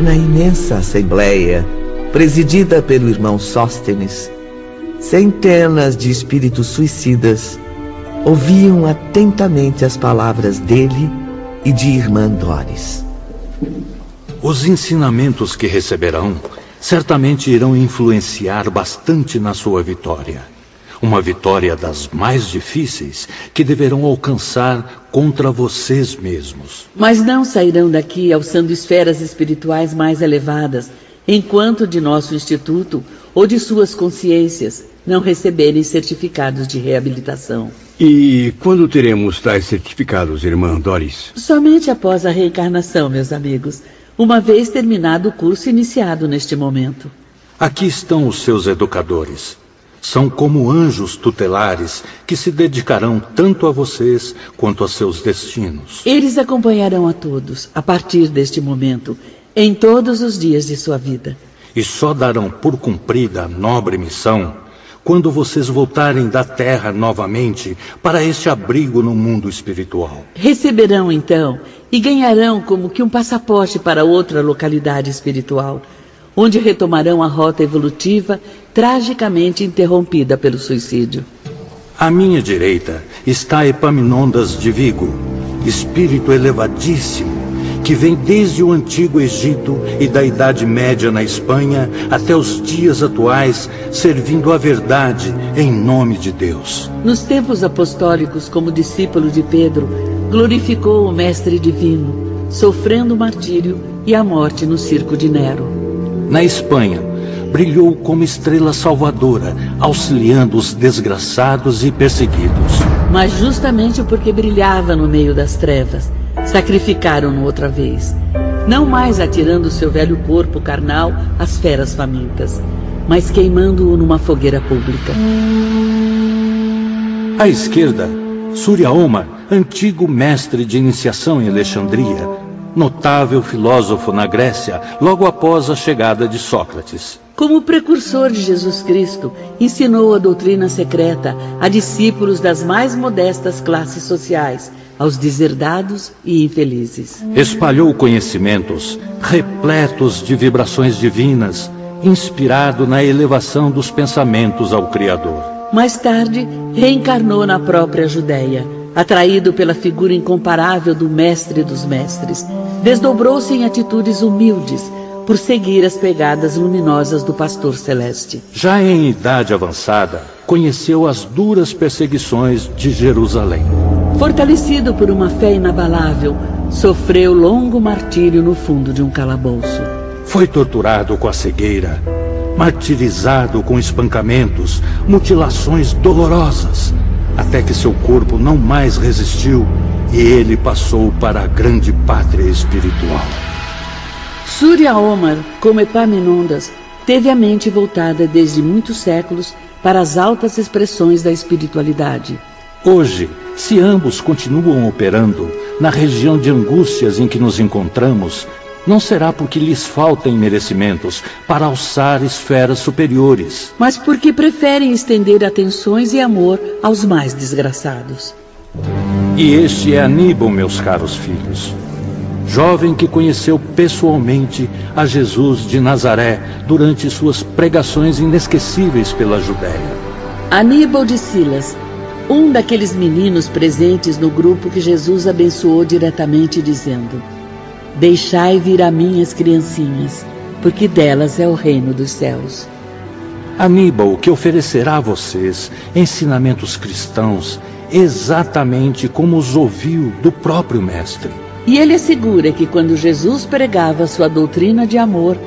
Na imensa assembleia, presidida pelo irmão Sóstenes, centenas de espíritos suicidas ouviam atentamente as palavras dele e de irmã Doris. Os ensinamentos que receberão certamente irão influenciar bastante na sua vitória. Uma vitória das mais difíceis que deverão alcançar contra vocês mesmos. Mas não sairão daqui alçando esferas espirituais mais elevadas, enquanto de nosso instituto ou de suas consciências não receberem certificados de reabilitação. E quando teremos tais certificados, irmã Doris? Somente após a reencarnação, meus amigos, uma vez terminado o curso iniciado neste momento. Aqui estão os seus educadores. São como anjos tutelares que se dedicarão tanto a vocês quanto a seus destinos. Eles acompanharão a todos, a partir deste momento, em todos os dias de sua vida. E só darão por cumprida a nobre missão quando vocês voltarem da Terra novamente para este abrigo no mundo espiritual. Receberão, então, e ganharão como que um passaporte para outra localidade espiritual, onde retomarão a rota evolutiva tragicamente interrompida pelo suicídio. À minha direita está Epaminondas de Vigo, espírito elevadíssimo, que vem desde o antigo Egito e da Idade Média na Espanha até os dias atuais, servindo a verdade em nome de Deus. Nos tempos apostólicos, como discípulo de Pedro, glorificou o Mestre Divino, sofrendo o martírio e a morte no circo de Nero. Na Espanha, brilhou como estrela salvadora, auxiliando os desgraçados e perseguidos. Mas justamente porque brilhava no meio das trevas, sacrificaram-no outra vez, não mais atirando seu velho corpo carnal às feras famintas, mas queimando-o numa fogueira pública. À esquerda, Surya Oma, antigo mestre de iniciação em Alexandria, notável filósofo na Grécia, logo após a chegada de Sócrates. Como precursor de Jesus Cristo, ensinou a doutrina secreta a discípulos das mais modestas classes sociais, aos deserdados e infelizes. Espalhou conhecimentos repletos de vibrações divinas, inspirado na elevação dos pensamentos ao Criador. Mais tarde, reencarnou na própria Judéia, atraído pela figura incomparável do Mestre dos Mestres. Desdobrou-se em atitudes humildes, por seguir as pegadas luminosas do Pastor Celeste. Já em idade avançada, conheceu as duras perseguições de Jerusalém. Fortalecido por uma fé inabalável, sofreu longo martírio no fundo de um calabouço. Foi torturado com a cegueira, martirizado com espancamentos, mutilações dolorosas, até que seu corpo não mais resistiu e ele passou para a grande pátria espiritual. Surya Omar, como Epaminondas, teve a mente voltada desde muitos séculos para as altas expressões da espiritualidade. Hoje, se ambos continuam operando na região de angústias em que nos encontramos, não será porque lhes faltem merecimentos para alçar esferas superiores, mas porque preferem estender atenções e amor aos mais desgraçados. E este é Aníbal, meus caros filhos, jovem que conheceu pessoalmente a Jesus de Nazaré durante suas pregações inesquecíveis pela Judéia. Aníbal de Silas, um daqueles meninos presentes no grupo que Jesus abençoou diretamente, dizendo: deixai vir a mim as criancinhas, porque delas é o reino dos céus. Aníbal, que oferecerá a vocês ensinamentos cristãos exatamente como os ouviu do próprio Mestre. E ele assegura que quando Jesus pregava sua doutrina de amor,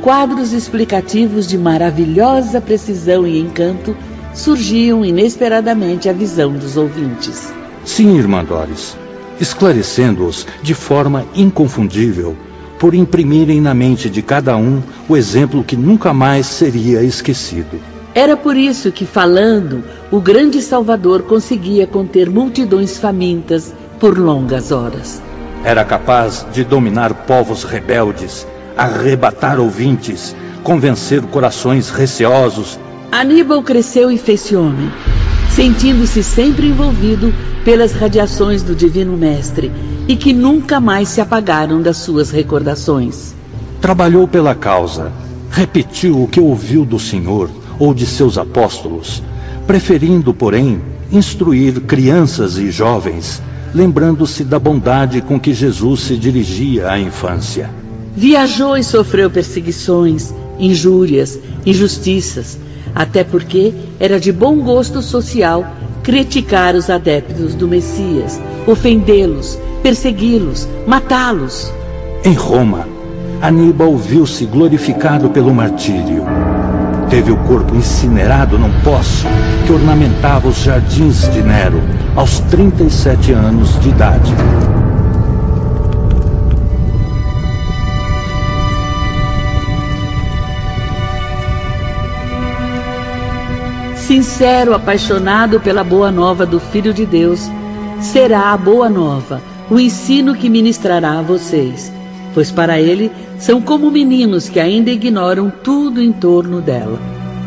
quadros explicativos de maravilhosa precisão e encanto surgiam inesperadamente à visão dos ouvintes. Sim, irmã Doris, esclarecendo-os de forma inconfundível, por imprimirem na mente de cada um o exemplo que nunca mais seria esquecido. Era por isso que, falando, o grande Salvador conseguia conter multidões famintas por longas horas. Era capaz de dominar povos rebeldes, arrebatar ouvintes, convencer corações receosos. Aníbal cresceu e fez-se homem, sentindo-se sempre envolvido pelas radiações do Divino Mestre e que nunca mais se apagaram das suas recordações. Trabalhou pela causa, repetiu o que ouviu do Senhor ou de seus apóstolos, preferindo, porém, instruir crianças e jovens, lembrando-se da bondade com que Jesus se dirigia à infância. Viajou e sofreu perseguições, injúrias, injustiças, até porque era de bom gosto social criticar os adeptos do Messias, ofendê-los, persegui-los, matá-los. Em Roma, Aníbal viu-se glorificado pelo martírio. Teve o corpo incinerado num poço que ornamentava os jardins de Nero, aos 37 anos de idade. Sincero, apaixonado pela boa nova do Filho de Deus, será a boa nova, o ensino que ministrará a vocês, pois para ele são como meninos que ainda ignoram tudo em torno dela.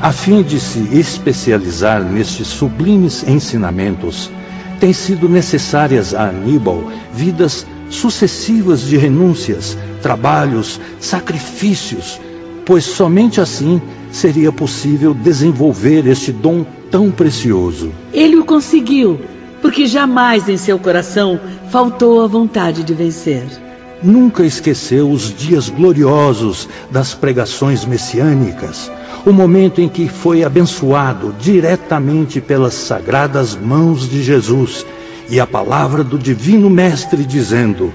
A fim de se especializar nestes sublimes ensinamentos, têm sido necessárias a Aníbal vidas sucessivas de renúncias, trabalhos, sacrifícios, pois somente assim seria possível desenvolver este dom tão precioso. Ele o conseguiu, porque jamais em seu coração faltou a vontade de vencer. Nunca esqueceu os dias gloriosos das pregações messiânicas, o momento em que foi abençoado diretamente pelas sagradas mãos de Jesus e a palavra do Divino Mestre dizendo: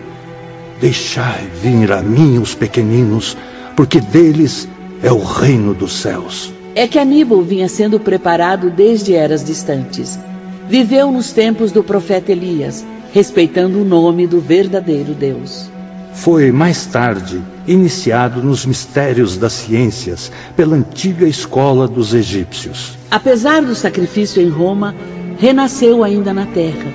deixai vir a mim os pequeninos, porque deles é o reino dos céus. É que Aníbal vinha sendo preparado desde eras distantes. Viveu nos tempos do profeta Elias, respeitando o nome do verdadeiro Deus. Foi mais tarde iniciado nos mistérios das ciências pela antiga escola dos egípcios. Apesar do sacrifício em Roma, renasceu ainda na terra.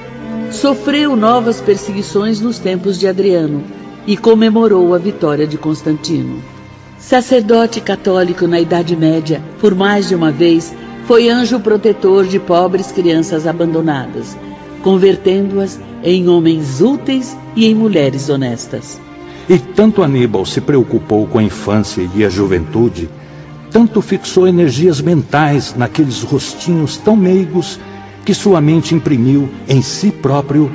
Sofreu novas perseguições nos tempos de Adriano e comemorou a vitória de Constantino. Sacerdote católico na Idade Média, por mais de uma vez, foi anjo protetor de pobres crianças abandonadas, convertendo-as em homens úteis e em mulheres honestas. E tanto Aníbal se preocupou com a infância e a juventude, tanto fixou energias mentais naqueles rostinhos tão meigos, que sua mente imprimiu em si próprio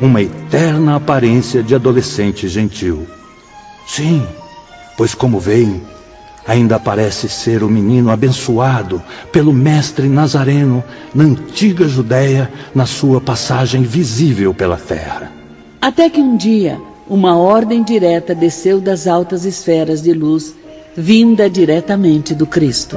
uma eterna aparência de adolescente gentil. Sim, pois como veem, ainda parece ser o menino abençoado pelo mestre Nazareno na antiga Judéia, na sua passagem visível pela terra. Até que um dia, uma ordem direta desceu das altas esferas de luz, vinda diretamente do Cristo.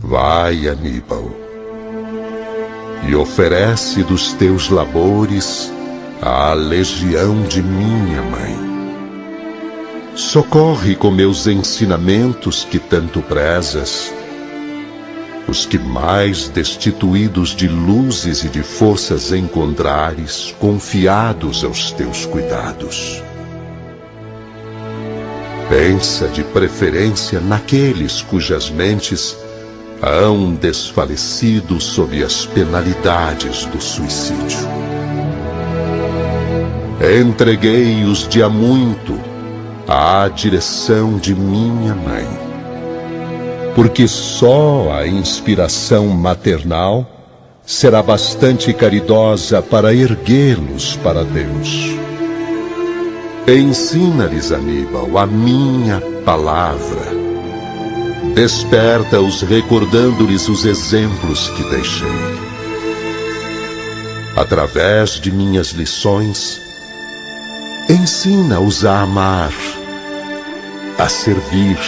Vai, Aníbal, e oferece dos teus labores à legião de minha mãe. Socorre com meus ensinamentos que tanto prezas os que mais destituídos de luzes e de forças encontrares, confiados aos teus cuidados. Pensa de preferência naqueles cujas mentes hão desfalecido sob as penalidades do suicídio. Entreguei-os de há muito à direção de minha mãe, porque só a inspiração maternal será bastante caridosa para erguê-los para Deus. Ensina-lhes, Aníbal, a minha palavra. Desperta-os recordando-lhes os exemplos que deixei. Através de minhas lições, ensina-os a amar, a servir,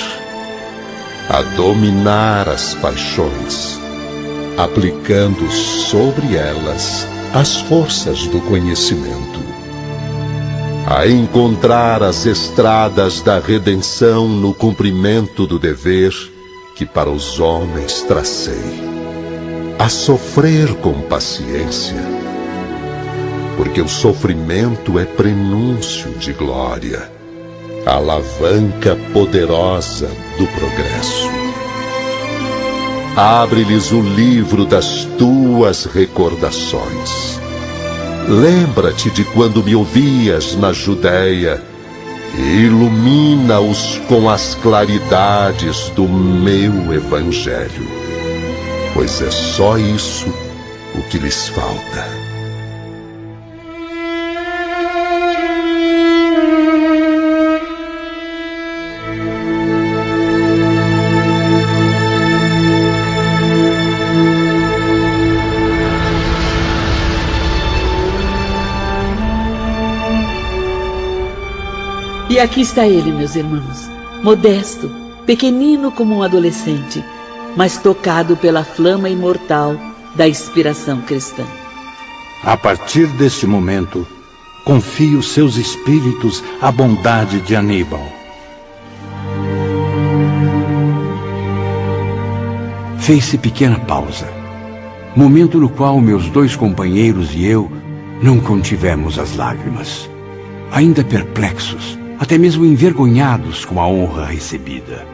a dominar as paixões, aplicando sobre elas as forças do conhecimento. a encontrar as estradas da redenção no cumprimento do dever que para os homens tracei, a sofrer com paciência, porque o sofrimento é prenúncio de glória, alavanca poderosa do progresso. Abre-lhes o livro das tuas recordações. Lembra-te de quando me ouvias na Judéia e ilumina-os com as claridades do meu evangelho, pois é só isso o que lhes falta. E aqui está ele, meus irmãos, modesto, pequenino como um adolescente, mas tocado pela flama imortal da inspiração cristã. A partir deste momento, confio seus espíritos à bondade de Aníbal. Fez-se pequena pausa, momento no qual meus 2 companheiros e eu não contivemos as lágrimas, ainda perplexos, até mesmo envergonhados com a honra recebida.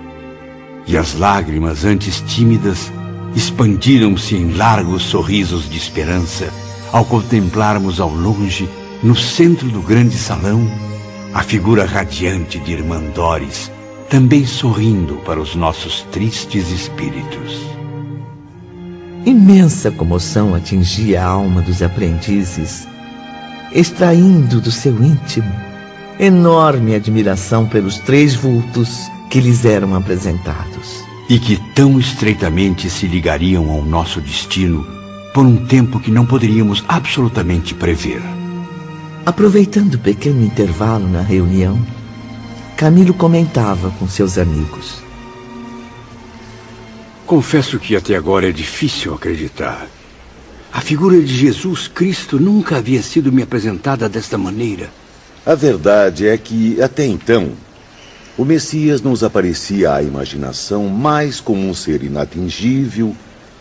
E as lágrimas, antes tímidas, expandiram-se em largos sorrisos de esperança ao contemplarmos ao longe, no centro do grande salão, a figura radiante de Irmã Doris, também sorrindo para os nossos tristes espíritos. Imensa comoção atingia a alma dos aprendizes, extraindo do seu íntimo enorme admiração pelos 3 vultos que lhes eram apresentados. E que tão estreitamente se ligariam ao nosso destino por um tempo que não poderíamos absolutamente prever. Aproveitando o pequeno intervalo na reunião, Camilo comentava com seus amigos. Confesso que até agora é difícil acreditar. A figura de Jesus Cristo nunca havia sido me apresentada desta maneira. A verdade é que, até então, o Messias nos aparecia à imaginação mais como um ser inatingível,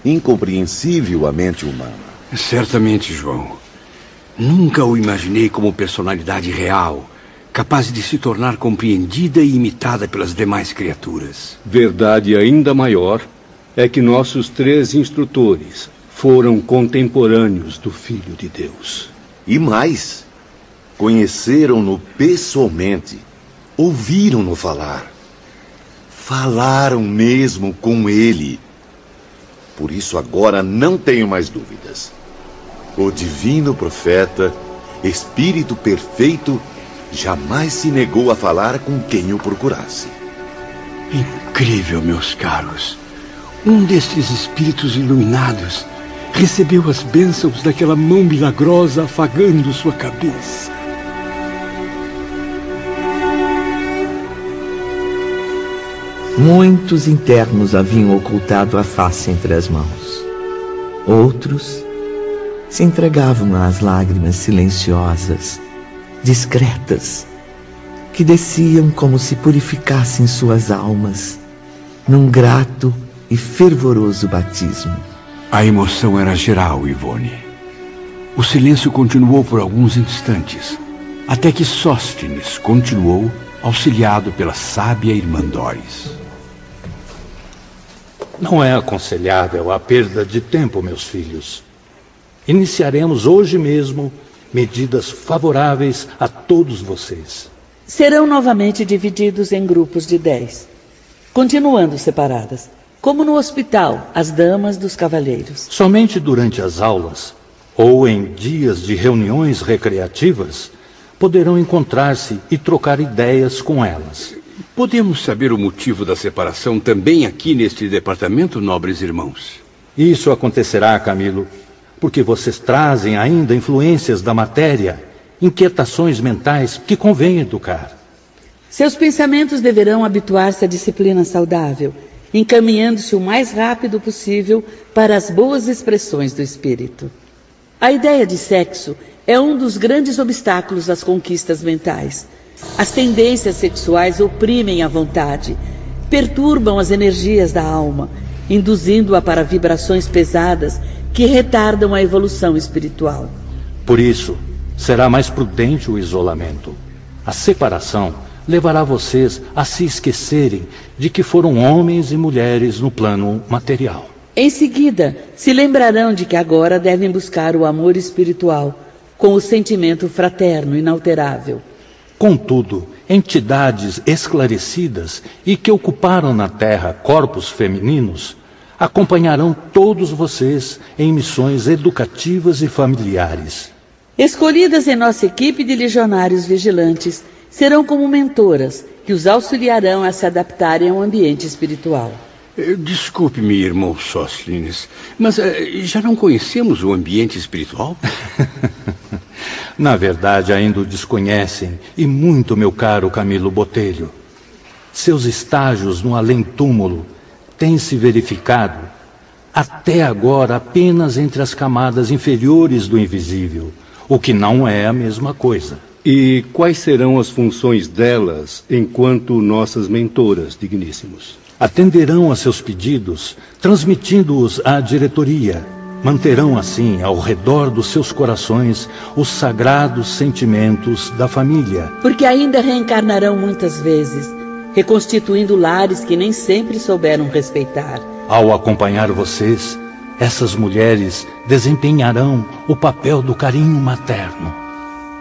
incompreensível à mente humana. Certamente, João. Nunca o imaginei como personalidade real, capaz de se tornar compreendida e imitada pelas demais criaturas. Verdade ainda maior é que nossos 3 instrutores foram contemporâneos do Filho de Deus. E mais, conheceram-no pessoalmente, ouviram-no falar, falaram mesmo com ele. Por isso agora não tenho mais dúvidas. O divino profeta, Espírito perfeito, jamais se negou a falar com quem o procurasse. Incrível, meus caros. Um destes espíritos iluminados recebeu as bênçãos daquela mão milagrosa afagando sua cabeça. Muitos internos haviam ocultado a face entre as mãos. Outros se entregavam às lágrimas silenciosas, discretas, que desciam como se purificassem suas almas num grato e fervoroso batismo. A emoção era geral, Ivone. O silêncio continuou por alguns instantes, até que Sóstenes continuou, auxiliado pela sábia Irmã Doris. Não é aconselhável a perda de tempo, meus filhos. Iniciaremos hoje mesmo medidas favoráveis a todos vocês. Serão novamente divididos em grupos de 10, continuando separadas, como no hospital, as damas dos cavalheiros. Somente durante as aulas, ou em dias de reuniões recreativas, poderão encontrar-se e trocar ideias com elas. Podemos saber o motivo da separação também aqui neste departamento, nobres irmãos? Isso acontecerá, Camilo, porque vocês trazem ainda influências da matéria, inquietações mentais que convém educar. Seus pensamentos deverão habituar-se à disciplina saudável, encaminhando-se o mais rápido possível para as boas expressões do espírito. A ideia de sexo é um dos grandes obstáculos às conquistas mentais. As tendências sexuais oprimem a vontade, perturbam as energias da alma, induzindo-a para vibrações pesadas que retardam a evolução espiritual. Por isso, será mais prudente o isolamento. A separação levará vocês a se esquecerem de que foram homens e mulheres no plano material. Em seguida, se lembrarão de que agora devem buscar o amor espiritual, com o sentimento fraterno inalterável. Contudo, entidades esclarecidas e que ocuparam na Terra corpos femininos acompanharão todos vocês em missões educativas e familiares. Escolhidas em nossa equipe de legionários vigilantes, serão como mentoras que os auxiliarão a se adaptarem ao ambiente espiritual. Desculpe-me, irmão Sóstenes, mas já não conhecemos o ambiente espiritual? Na verdade, ainda o desconhecem, e muito, meu caro Camilo Botelho. Seus estágios no além-túmulo têm se verificado, até agora, apenas entre as camadas inferiores do invisível, o que não é a mesma coisa. E quais serão as funções delas enquanto nossas mentoras, digníssimos? Atenderão a seus pedidos, transmitindo-os à diretoria. Manterão assim, ao redor dos seus corações, os sagrados sentimentos da família. Porque ainda reencarnarão muitas vezes, reconstituindo lares que nem sempre souberam respeitar. Ao acompanhar vocês, essas mulheres desempenharão o papel do carinho materno.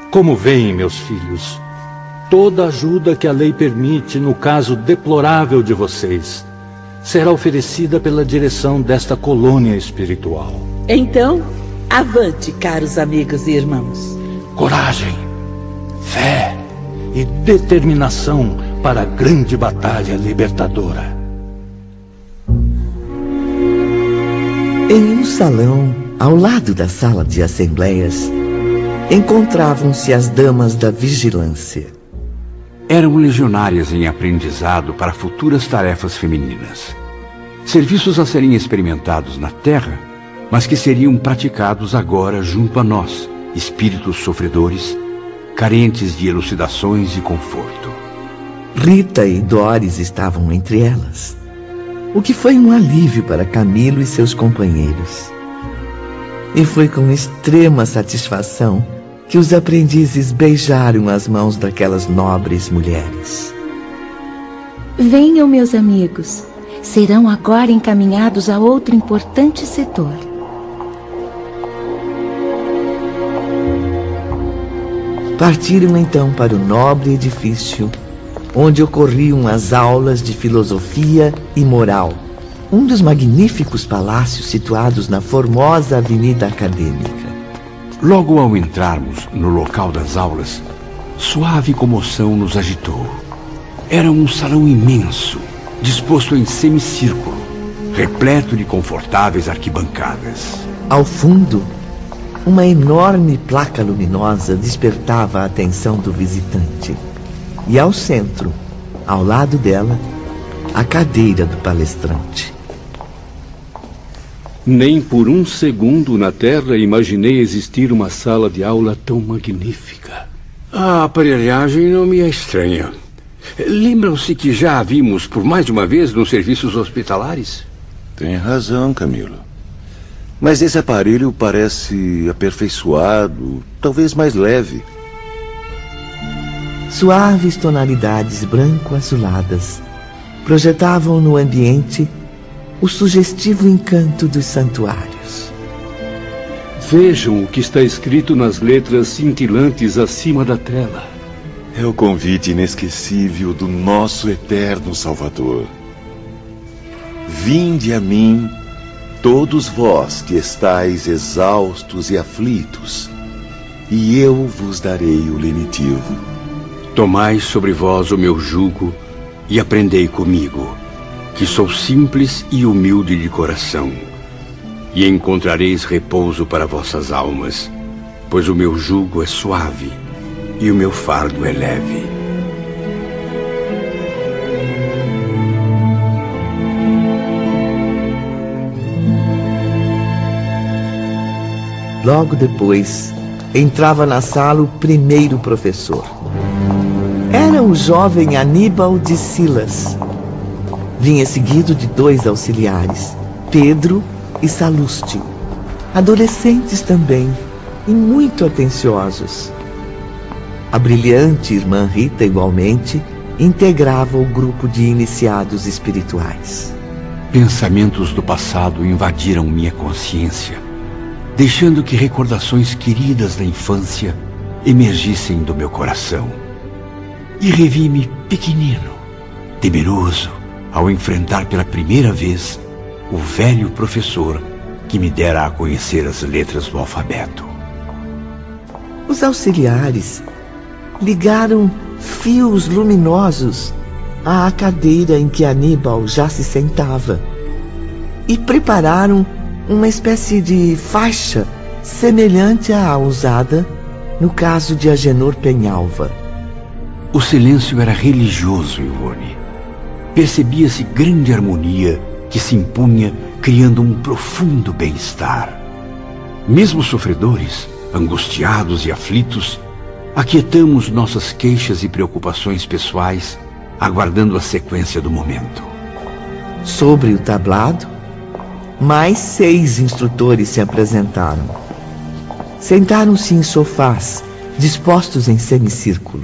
Como veem, meus filhos, toda ajuda que a lei permite no caso deplorável de vocês será oferecida pela direção desta colônia espiritual. Então, avante, caros amigos e irmãos. Coragem, fé e determinação para a grande batalha libertadora. Em um salão, ao lado da sala de assembleias, encontravam-se as damas da vigilância. Eram legionárias em aprendizado para futuras tarefas femininas. Serviços a serem experimentados na Terra, mas que seriam praticados agora junto a nós, espíritos sofredores, carentes de elucidações e conforto. Rita e Doris estavam entre elas, o que foi um alívio para Camilo e seus companheiros. E foi com extrema satisfação que os aprendizes beijaram as mãos daquelas nobres mulheres. Venham, meus amigos. Serão agora encaminhados a outro importante setor. Partiram então para o nobre edifício, onde ocorriam as aulas de filosofia e moral, um dos magníficos palácios situados na formosa avenida acadêmica. Logo ao entrarmos no local das aulas, suave comoção nos agitou. Era um salão imenso, disposto em semicírculo, repleto de confortáveis arquibancadas. Ao fundo, uma enorme placa luminosa despertava a atenção do visitante. E ao centro, ao lado dela, a cadeira do palestrante. Nem por um segundo na Terra imaginei existir uma sala de aula tão magnífica. A aparelhagem não me é estranha. Lembram-se que já a vimos por mais de uma vez nos serviços hospitalares? Tem razão, Camilo. Mas esse aparelho parece aperfeiçoado, talvez mais leve. Suaves tonalidades branco-azuladas projetavam no ambiente o sugestivo encanto dos santuários. Vejam o que está escrito nas letras cintilantes acima da tela. É o convite inesquecível do nosso eterno Salvador. Vinde a mim, todos vós que estáis exaustos e aflitos, e eu vos darei o lenitivo. Tomai sobre vós o meu jugo e aprendei comigo, que sou simples e humilde de coração, e encontrareis repouso para vossas almas, pois o meu jugo é suave e o meu fardo é leve. Logo depois, entrava na sala o primeiro professor. Era o jovem Aníbal de Silas. Vinha seguido de 2 auxiliares, Pedro e Salústio, adolescentes também e muito atenciosos. A brilhante irmã Rita, igualmente, integrava o grupo de iniciados espirituais. Pensamentos do passado invadiram minha consciência, deixando que recordações queridas da infância emergissem do meu coração. E revi-me pequenino, temeroso, ao enfrentar pela primeira vez o velho professor que me dera a conhecer as letras do alfabeto. Os auxiliares ligaram fios luminosos à cadeira em que Aníbal já se sentava e prepararam uma espécie de faixa semelhante à usada no caso de Agenor Penhalva. O silêncio era religioso, Ivone. Percebia-se grande harmonia que se impunha, criando um profundo bem-estar. Mesmo sofredores, angustiados e aflitos, aquietamos nossas queixas e preocupações pessoais, aguardando a sequência do momento. Sobre o tablado, mais 6 instrutores se apresentaram. Sentaram-se em sofás, dispostos em semicírculo.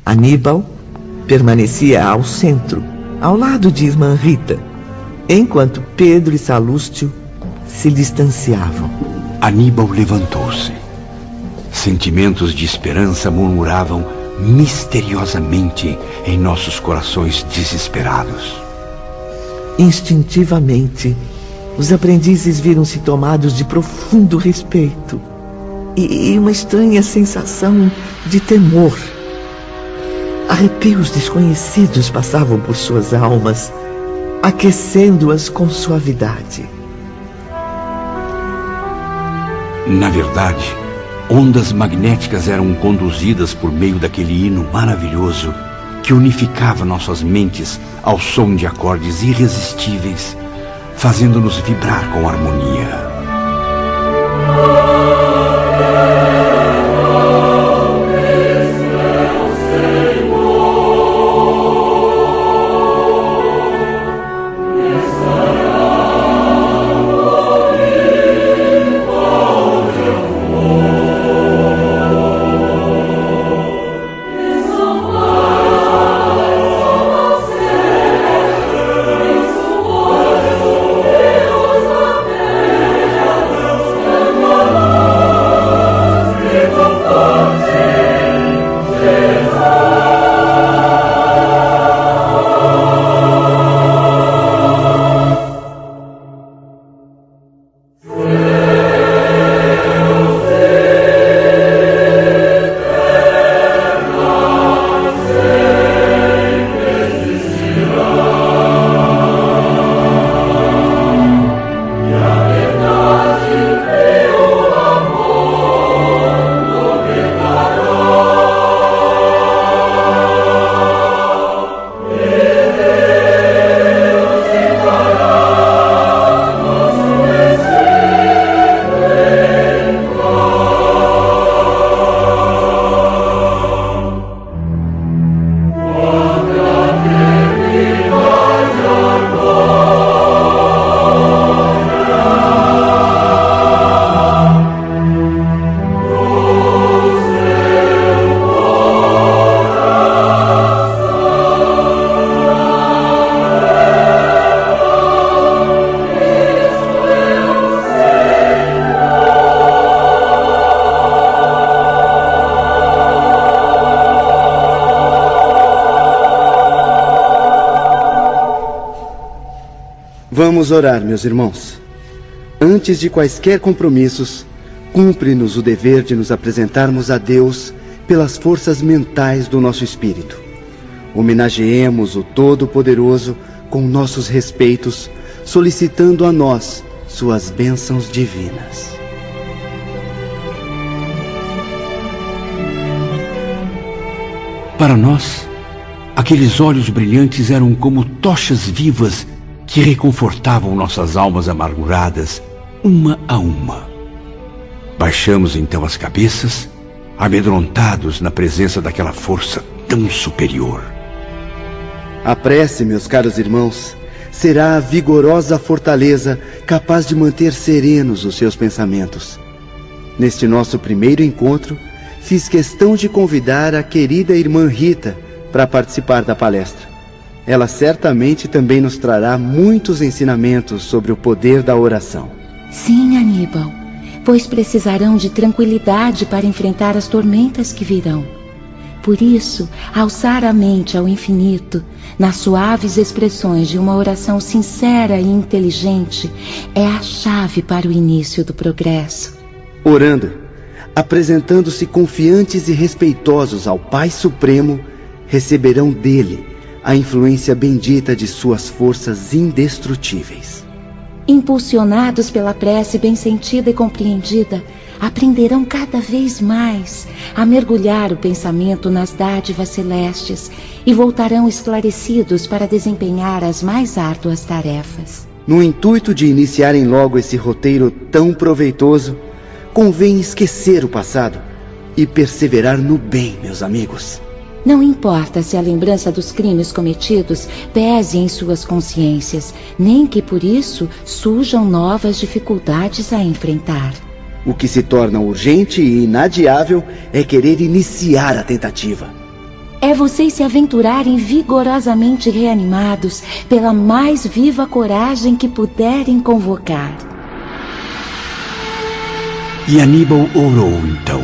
Aníbal permanecia ao centro, ao lado de irmã Rita, enquanto Pedro e Salústio se distanciavam. Aníbal levantou-se. Sentimentos de esperança murmuravam misteriosamente em nossos corações desesperados. Instintivamente, os aprendizes viram-se tomados de profundo respeito e uma estranha sensação de temor. Arrepios desconhecidos passavam por suas almas, aquecendo-as com suavidade. Na verdade, ondas magnéticas eram conduzidas por meio daquele hino maravilhoso que unificava nossas mentes ao som de acordes irresistíveis, fazendo-nos vibrar com harmonia. Vamos orar, meus irmãos. Antes de quaisquer compromissos, cumpre-nos o dever de nos apresentarmos a Deus pelas forças mentais do nosso espírito. Homenageemos o Todo-Poderoso com nossos respeitos, solicitando a nós suas bênçãos divinas. Para nós, aqueles olhos brilhantes eram como tochas vivas que reconfortavam nossas almas amarguradas, uma a uma. Baixamos então as cabeças, amedrontados na presença daquela força tão superior. A prece, meus caros irmãos, será a vigorosa fortaleza capaz de manter serenos os seus pensamentos. Neste nosso primeiro encontro, fiz questão de convidar a querida irmã Rita para participar da palestra. Ela certamente também nos trará muitos ensinamentos sobre o poder da oração. Sim, Aníbal, pois precisarão de tranquilidade para enfrentar as tormentas que virão. Por isso, alçar a mente ao infinito, nas suaves expressões de uma oração sincera e inteligente, é a chave para o início do progresso. Orando, apresentando-se confiantes e respeitosos ao Pai Supremo, receberão dele a influência bendita de suas forças indestrutíveis. Impulsionados pela prece bem sentida e compreendida, aprenderão cada vez mais a mergulhar o pensamento nas dádivas celestes e voltarão esclarecidos para desempenhar as mais árduas tarefas. No intuito de iniciarem logo esse roteiro tão proveitoso, convém esquecer o passado e perseverar no bem, meus amigos. Não importa se a lembrança dos crimes cometidos pese em suas consciências, nem que por isso surjam novas dificuldades a enfrentar. O que se torna urgente e inadiável é querer iniciar a tentativa. É vocês se aventurarem vigorosamente reanimados pela mais viva coragem que puderem convocar. E Aníbal orou então,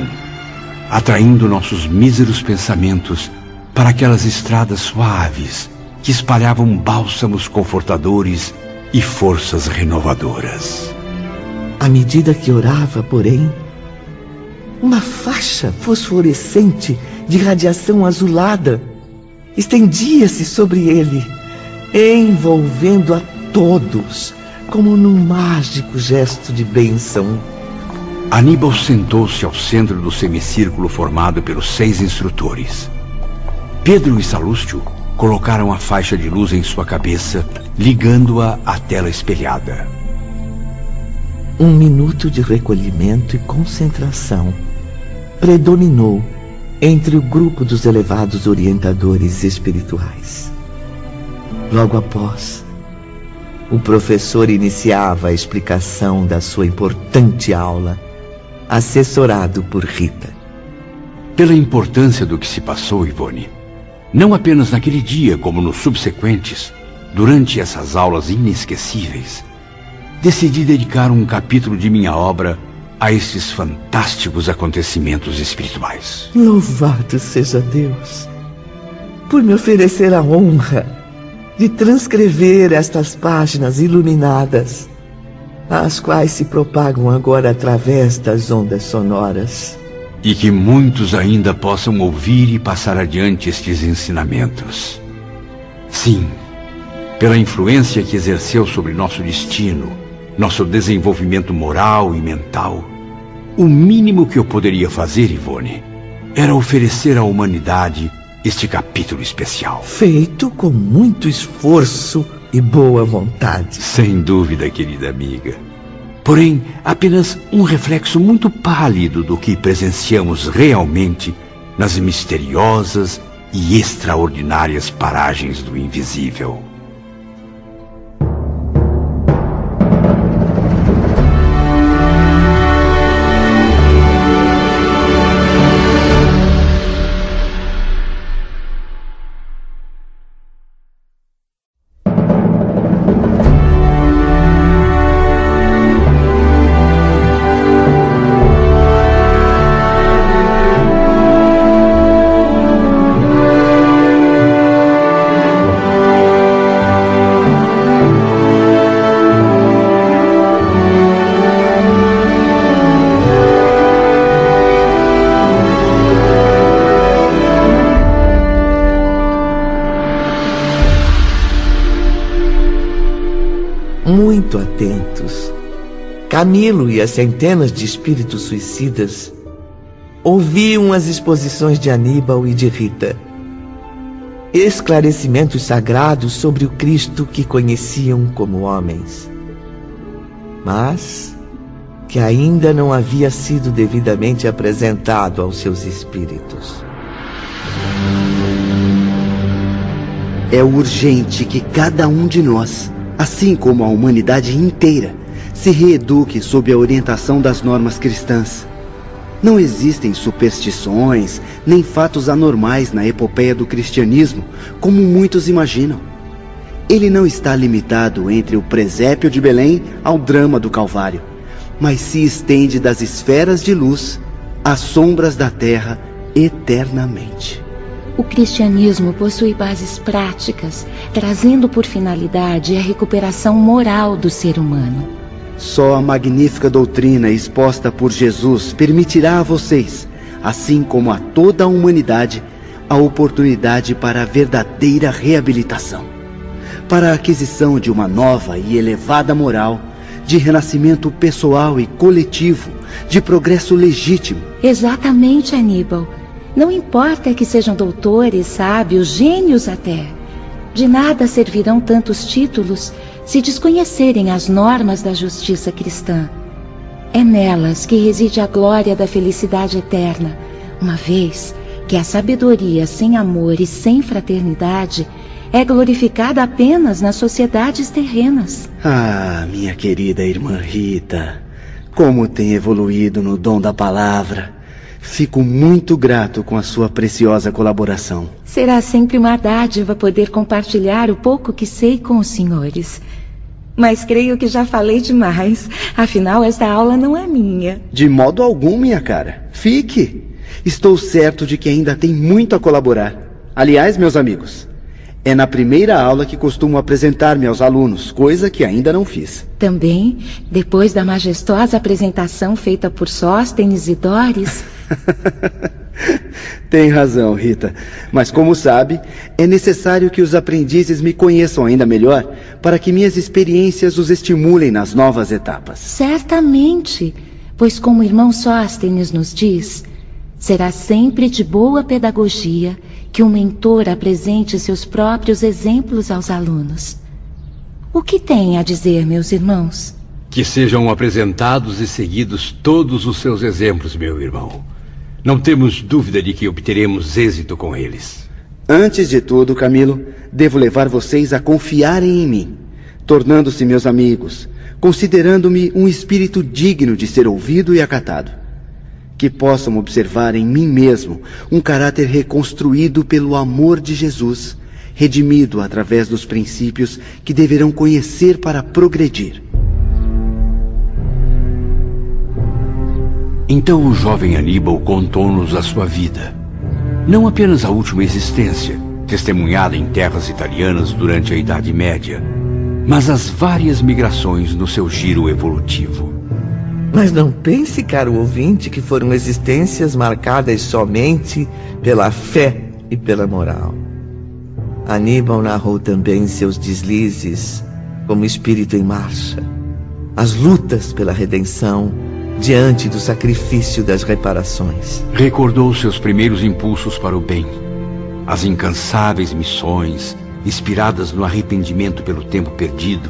atraindo nossos míseros pensamentos para aquelas estradas suaves que espalhavam bálsamos confortadores e forças renovadoras. À medida que orava, porém, uma faixa fosforescente de radiação azulada estendia-se sobre ele, envolvendo a todos como num mágico gesto de bênção. Aníbal sentou-se ao centro do semicírculo formado pelos 6 instrutores. Pedro e Salúcio colocaram a faixa de luz em sua cabeça, ligando-a à tela espelhada. Um minuto de recolhimento e concentração predominou entre o grupo dos elevados orientadores espirituais. Logo após, o professor iniciava a explicação da sua importante aula, assessorado por Rita. Pela importância do que se passou, Ivone, não apenas naquele dia, como nos subsequentes, durante essas aulas inesquecíveis, decidi dedicar um capítulo de minha obra a estes fantásticos acontecimentos espirituais. Louvado seja Deus por me oferecer a honra de transcrever estas páginas iluminadas, as quais se propagam agora através das ondas sonoras. E que muitos ainda possam ouvir e passar adiante estes ensinamentos. Sim, pela influência que exerceu sobre nosso destino, nosso desenvolvimento moral e mental, o mínimo que eu poderia fazer, Ivone, era oferecer à humanidade este capítulo especial. Feito com muito esforço e boa vontade. Sem dúvida, querida amiga. Porém, apenas um reflexo muito pálido do que presenciamos realmente nas misteriosas e extraordinárias paragens do invisível. Muito atentos, Camilo e as centenas de espíritos suicidas ouviam as exposições de Aníbal e de Rita. Esclarecimentos sagrados sobre o Cristo que conheciam como homens. Mas que ainda não havia sido devidamente apresentado aos seus espíritos. É urgente que cada um de nós, assim como a humanidade inteira, se reeduque sob a orientação das normas cristãs. Não existem superstições, nem fatos anormais na epopeia do cristianismo, como muitos imaginam. Ele não está limitado entre o presépio de Belém ao drama do Calvário, mas se estende das esferas de luz às sombras da terra eternamente. O cristianismo possui bases práticas, trazendo por finalidade a recuperação moral do ser humano. Só a magnífica doutrina exposta por Jesus permitirá a vocês, assim como a toda a humanidade, a oportunidade para a verdadeira reabilitação, para a aquisição de uma nova e elevada moral, de renascimento pessoal e coletivo, de progresso legítimo. Exatamente, Aníbal. Não importa que sejam doutores, sábios, gênios até. De nada servirão tantos títulos se desconhecerem as normas da justiça cristã. É nelas que reside a glória da felicidade eterna, uma vez que a sabedoria sem amor e sem fraternidade é glorificada apenas nas sociedades terrenas. Ah, minha querida irmã Rita, como tem evoluído no dom da palavra. Fico muito grato com a sua preciosa colaboração. Será sempre uma dádiva poder compartilhar o pouco que sei com os senhores. Mas creio que já falei demais. Afinal, esta aula não é minha. De modo algum, minha cara. Fique. Estou certo de que ainda tem muito a colaborar. Aliás, meus amigos, é na primeira aula que costumo apresentar-me aos alunos, coisa que ainda não fiz. Também, depois da majestosa apresentação feita por Sóstenes e Dóris... Tem razão, Rita. Mas como sabe, é necessário que os aprendizes me conheçam ainda melhor para que minhas experiências os estimulem nas novas etapas. Certamente, pois como o irmão Sóstenes nos diz, será sempre de boa pedagogia que um mentor apresente seus próprios exemplos aos alunos. O que tem a dizer, meus irmãos? Que sejam apresentados e seguidos todos os seus exemplos, meu irmão. Não temos dúvida de que obteremos êxito com eles. Antes de tudo, Camilo, devo levar vocês a confiarem em mim, tornando-se meus amigos, considerando-me um espírito digno de ser ouvido e acatado. Que possam observar em mim mesmo um caráter reconstruído pelo amor de Jesus, redimido através dos princípios que deverão conhecer para progredir. Então o jovem Aníbal contou-nos a sua vida. Não apenas a última existência, testemunhada em terras italianas durante a Idade Média, mas as várias migrações no seu giro evolutivo. Mas não pense, caro ouvinte, que foram existências marcadas somente pela fé e pela moral. Aníbal narrou também seus deslizes como espírito em marcha, as lutas pela redenção diante do sacrifício das reparações. Recordou seus primeiros impulsos para o bem, as incansáveis missões inspiradas no arrependimento pelo tempo perdido,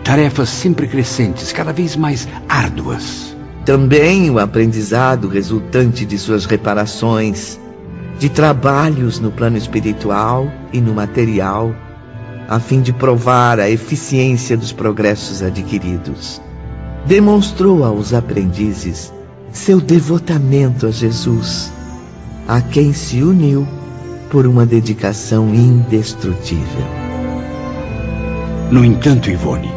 tarefas sempre crescentes, cada vez mais árduas. Também o aprendizado resultante de suas reparações, de trabalhos no plano espiritual e no material, a fim de provar a eficiência dos progressos adquiridos. Demonstrou aos aprendizes seu devotamento a Jesus, a quem se uniu por uma dedicação indestrutível. No entanto, Ivone,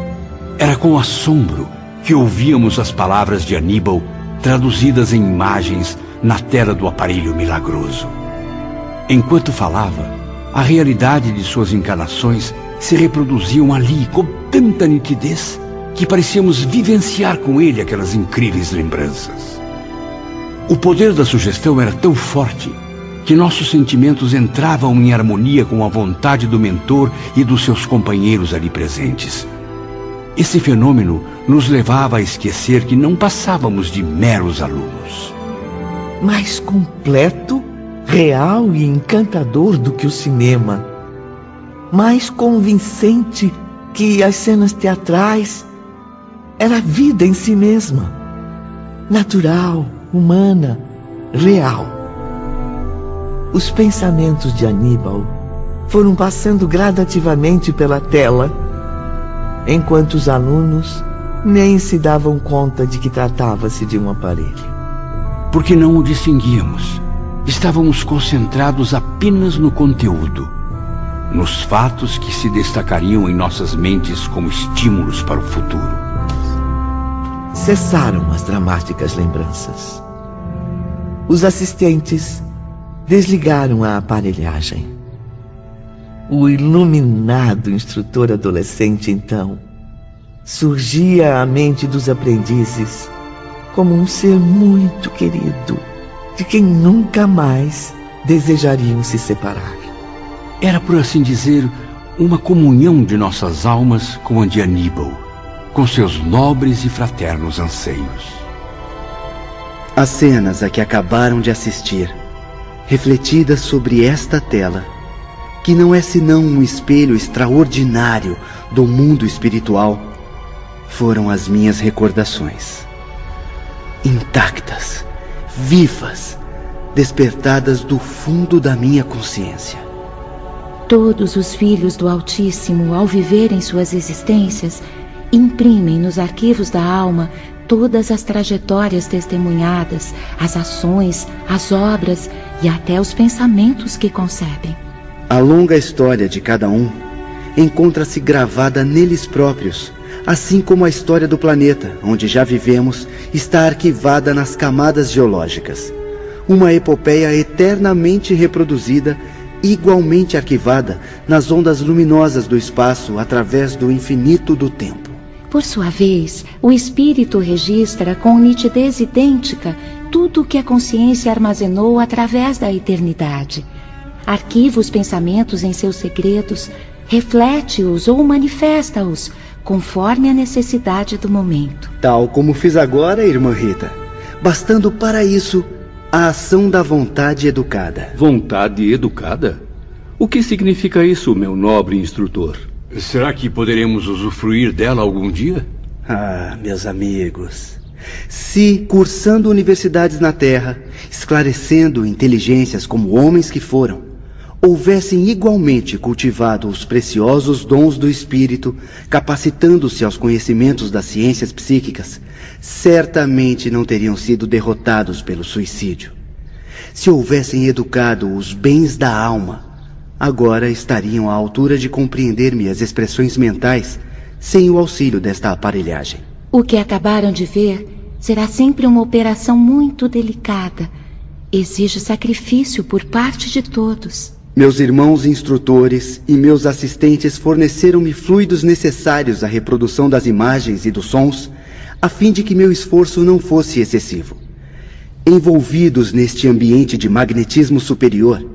era com assombro que ouvíamos as palavras de Aníbal traduzidas em imagens na tela do aparelho milagroso. Enquanto falava, a realidade de suas encarnações se reproduziam ali com tanta nitidez que parecíamos vivenciar com ele aquelas incríveis lembranças. O poder da sugestão era tão forte que nossos sentimentos entravam em harmonia com a vontade do mentor e dos seus companheiros ali presentes. Esse fenômeno nos levava a esquecer que não passávamos de meros alunos. Mais completo, real e encantador do que o cinema. Mais convincente que as cenas teatrais. Era a vida em si mesma. natural, humana, real. Os pensamentos de Aníbal foram passando gradativamente pela tela, enquanto os alunos nem se davam conta de que tratava-se de um aparelho. Porque não o distinguíamos. Estávamos concentrados apenas no conteúdo, nos fatos que se destacariam em nossas mentes como estímulos para o futuro. Cessaram as dramáticas lembranças. Os assistentes desligaram a aparelhagem. O iluminado instrutor adolescente, então, surgia à mente dos aprendizes como um ser muito querido, de quem nunca mais desejariam se separar. Era, por assim dizer, uma comunhão de nossas almas com a de Aníbal, com seus nobres e fraternos anseios. As cenas a que acabaram de assistir, refletidas sobre esta tela, que não é senão um espelho extraordinário do mundo espiritual, foram as minhas recordações. Intactas, vivas, despertadas do fundo da minha consciência. Todos os filhos do Altíssimo, ao viverem suas existências, imprimem nos arquivos da alma todas as trajetórias testemunhadas, as ações, as obras e até os pensamentos que concebem. A longa história de cada um encontra-se gravada neles próprios, assim como a história do planeta, onde já vivemos, está arquivada nas camadas geológicas. Uma epopeia eternamente reproduzida, igualmente arquivada nas ondas luminosas do espaço através do infinito do tempo. Por sua vez, o espírito registra com nitidez idêntica tudo o que a consciência armazenou através da eternidade. Arquiva os pensamentos em seus segredos, reflete-os ou manifesta-os, conforme a necessidade do momento. Tal como fiz agora, irmã Rita, bastando para isso a ação da vontade educada. Vontade educada? O que significa isso, meu nobre instrutor? Será que poderemos usufruir dela algum dia? Ah, meus amigos, se, cursando universidades na Terra, esclarecendo inteligências como homens que foram, houvessem igualmente cultivado os preciosos dons do espírito, capacitando-se aos conhecimentos das ciências psíquicas, certamente não teriam sido derrotados pelo suicídio. Se houvessem educado os bens da alma, agora estariam à altura de compreender minhas expressões mentais sem o auxílio desta aparelhagem. O que acabaram de ver será sempre uma operação muito delicada. Exige sacrifício por parte de todos. Meus irmãos instrutores e meus assistentes forneceram-me fluidos necessários à reprodução das imagens e dos sons, a fim de que meu esforço não fosse excessivo. Envolvidos neste ambiente de magnetismo superior,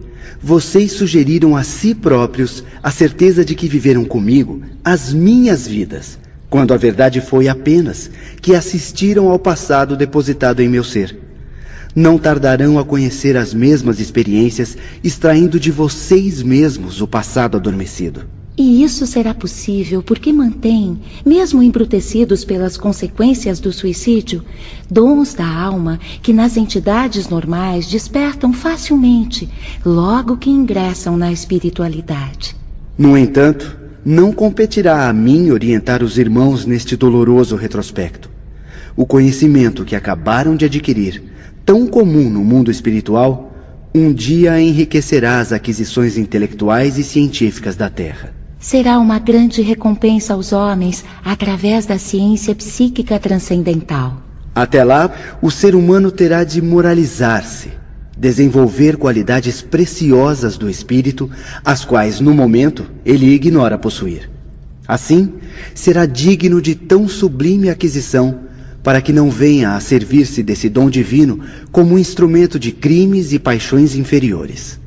vocês sugeriram a si próprios a certeza de que viveram comigo as minhas vidas, quando a verdade foi apenas que assistiram ao passado depositado em meu ser. Não tardarão a conhecer as mesmas experiências, extraindo de vocês mesmos o passado adormecido. E isso será possível porque mantêm, mesmo embrutecidos pelas consequências do suicídio, dons da alma que nas entidades normais despertam facilmente, logo que ingressam na espiritualidade. No entanto, não competirá a mim orientar os irmãos neste doloroso retrospecto. O conhecimento que acabaram de adquirir, tão comum no mundo espiritual, um dia enriquecerá as aquisições intelectuais e científicas da Terra. Será uma grande recompensa aos homens através da ciência psíquica transcendental. Até lá, o ser humano terá de moralizar-se, desenvolver qualidades preciosas do espírito, as quais, no momento, ele ignora possuir. Assim, será digno de tão sublime aquisição, para que não venha a servir-se desse dom divino como um instrumento de crimes e paixões inferiores.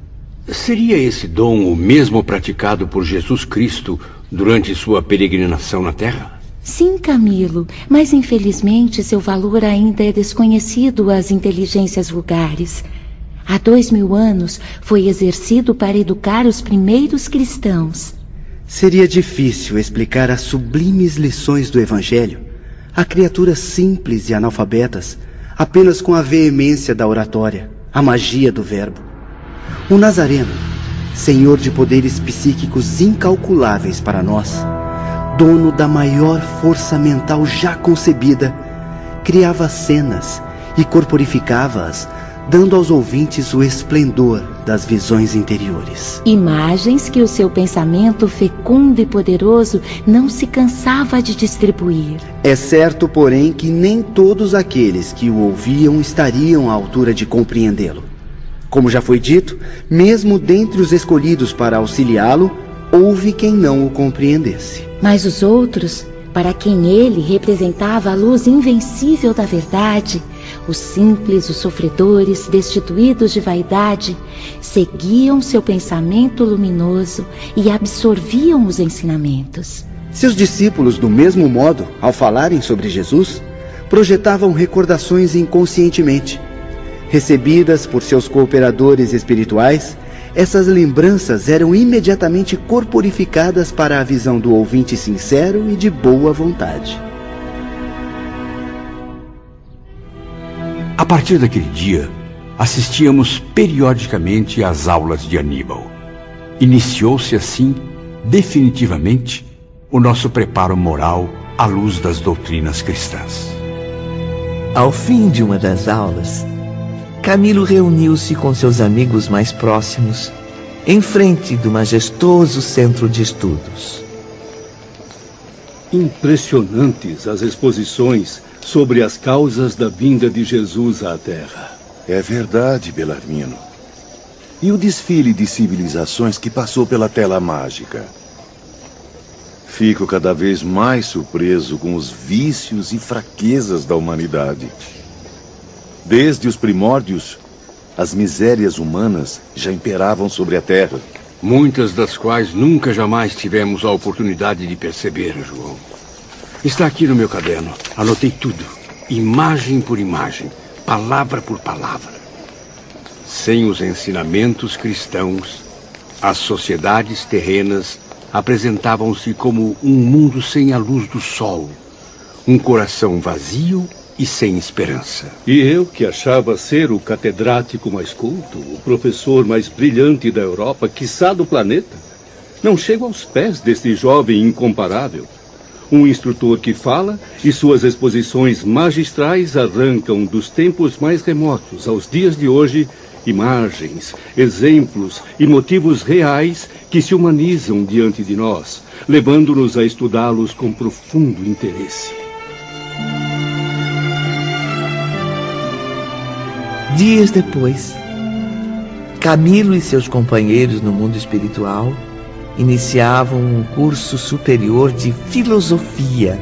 Seria esse dom o mesmo praticado por Jesus Cristo durante sua peregrinação na Terra? Sim, Camilo, mas infelizmente seu valor ainda é desconhecido às inteligências vulgares. Há 2000 anos foi exercido para educar os primeiros cristãos. Seria difícil explicar as sublimes lições do Evangelho a criaturas simples e analfabetas, apenas com a veemência da oratória, a magia do verbo. O Nazareno, senhor de poderes psíquicos incalculáveis para nós, dono da maior força mental já concebida, criava cenas e corporificava-as, dando aos ouvintes o esplendor das visões interiores. Imagens que o seu pensamento fecundo e poderoso não se cansava de distribuir. É certo, porém, que nem todos aqueles que o ouviam estariam à altura de compreendê-lo. Como já foi dito, mesmo dentre os escolhidos para auxiliá-lo, houve quem não o compreendesse. Mas os outros, para quem ele representava a luz invencível da verdade, os simples, os sofredores, destituídos de vaidade, seguiam seu pensamento luminoso e absorviam os ensinamentos. Seus discípulos, do mesmo modo, ao falarem sobre Jesus, projetavam recordações inconscientemente. Recebidas por seus cooperadores espirituais, essas lembranças eram imediatamente corporificadas para a visão do ouvinte sincero e de boa vontade. A partir daquele dia, assistíamos periodicamente às aulas de Aníbal. Iniciou-se assim, definitivamente, o nosso preparo moral à luz das doutrinas cristãs. Ao fim de uma das aulas, Camilo reuniu-se com seus amigos mais próximos, em frente do majestoso centro de estudos. Impressionantes as exposições sobre as causas da vinda de Jesus à Terra. É verdade, Belarmino. E o desfile de civilizações que passou pela tela mágica? Fico cada vez mais surpreso com os vícios e fraquezas da humanidade. Desde os primórdios, as misérias humanas já imperavam sobre a Terra. Muitas das quais nunca jamais tivemos a oportunidade de perceber, João. Está aqui no meu caderno. Anotei tudo, imagem por imagem, palavra por palavra. Sem os ensinamentos cristãos, as sociedades terrenas apresentavam-se como um mundo sem a luz do sol, um coração vazio e sem esperança. E eu, que achava ser o catedrático mais culto, o professor mais brilhante da Europa, quiçá do planeta, não chego aos pés deste jovem incomparável. Um instrutor que fala e suas exposições magistrais arrancam dos tempos mais remotos aos dias de hoje imagens, exemplos e motivos reais que se humanizam diante de nós, levando-nos a estudá-los com profundo interesse. Dias depois, Camilo e seus companheiros no mundo espiritual iniciavam um curso superior de filosofia,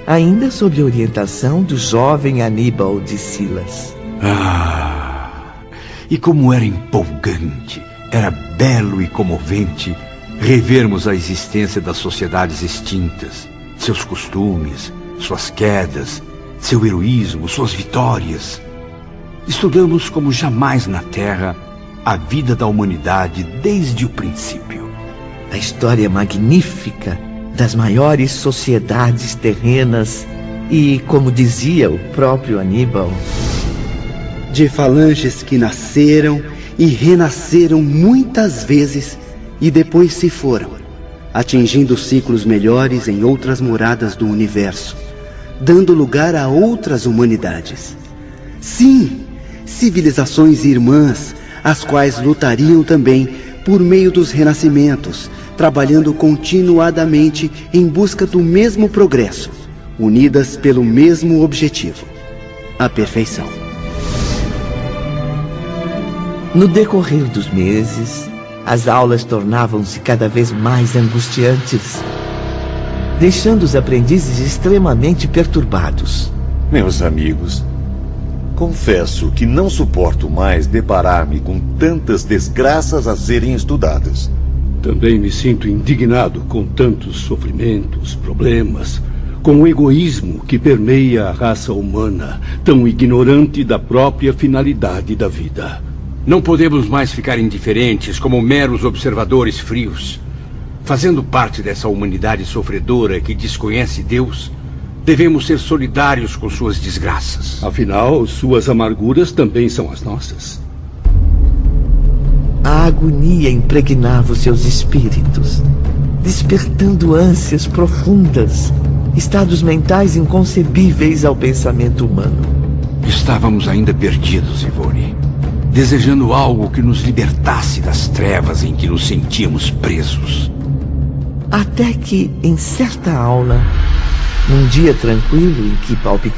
ainda sob orientação do jovem Aníbal de Silas. E como era empolgante, era belo e comovente revermos a existência das sociedades extintas, seus costumes, suas quedas, seu heroísmo, suas vitórias. Estudamos como jamais na Terra a vida da humanidade desde o princípio. A história magnífica das maiores sociedades terrenas e, como dizia o próprio Aníbal, de falanges que nasceram e renasceram muitas vezes e depois se foram, atingindo ciclos melhores em outras moradas do universo, dando lugar a outras humanidades. Sim, civilizações irmãs, as quais lutariam também por meio dos renascimentos, trabalhando continuadamente em busca do mesmo progresso, unidas pelo mesmo objetivo, a perfeição. No decorrer dos meses, as aulas tornavam-se cada vez mais angustiantes, deixando os aprendizes extremamente perturbados. Meus amigos, confesso que não suporto mais deparar-me com tantas desgraças a serem estudadas. Também me sinto indignado com tantos sofrimentos, problemas, com o egoísmo que permeia a raça humana, tão ignorante da própria finalidade da vida. Não podemos mais ficar indiferentes como meros observadores frios. Fazendo parte dessa humanidade sofredora que desconhece Deus, Devemos ser solidários com suas desgraças. Afinal, suas amarguras também são as nossas. A agonia impregnava os seus espíritos, despertando ânsias profundas, estados mentais inconcebíveis ao pensamento humano. Estávamos ainda perdidos, Ivone, desejando algo que nos libertasse das trevas em que nos sentíamos presos. Até que, em certa aula, num dia tranquilo em que palpitava